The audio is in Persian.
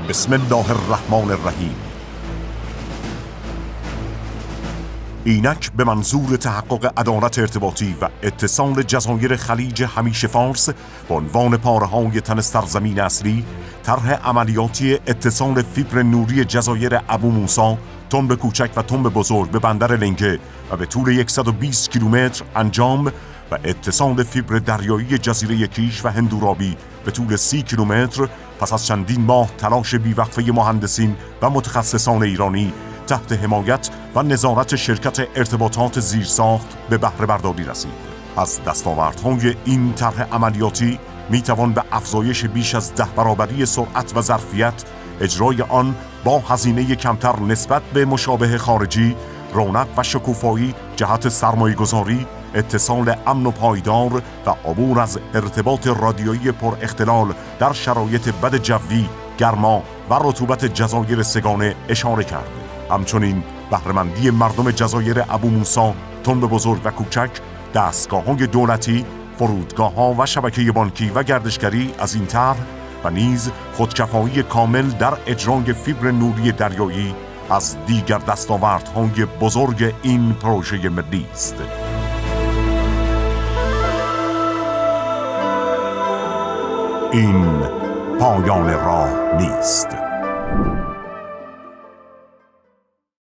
بسم الله الرحمن الرحیم. اینک به منظور تحقق عدالت ارتباطی و اتصال جزایر خلیج همیشه فارس به عنوان پاره‌های تن سرزمین اصلی، طرح عملیاتی اتصال فیبر نوری جزایر ابو موسی، تنب کوچک و تنب بزرگ به بندر لنگه و به طول 120 کیلومتر انجام و اتصال فیبر دریایی جزیره کیش و هندورابی به طول 30 کیلومتر پس از چندین ماه تلاش بیوقفه مهندسین و متخصصان ایرانی تحت حمایت و نظارت شرکت ارتباطات زیرساخت به بهره برداری رسید. از دستاوردهای این طرح عملیاتی میتوان به افزایش بیش از 10 برابری سرعت و ظرفیت اجرای آن با هزینه کمتر نسبت به مشابه خارجی، رونق و شکوفایی جهت سرمایه‌گذاری، اتصال امن و پایدار و عبور از ارتباط رادیویی پر اختلال در شرایط بد جوی، گرما و رطوبت جزایر سگانه اشاره کرد. همچنین بهره‌مندی مردم جزایر ابو موسی، تنب بزرگ و کوچک، دستگاه‌های دولتی، فرودگاه‌ها و شبکه بانکی و گردشگری از این طرح و نیز خودکفایی کامل در اجرای فیبر نوری دریایی از دیگر دستاوردهای بزرگ این پروژه ملی است. این پایان راه نیست.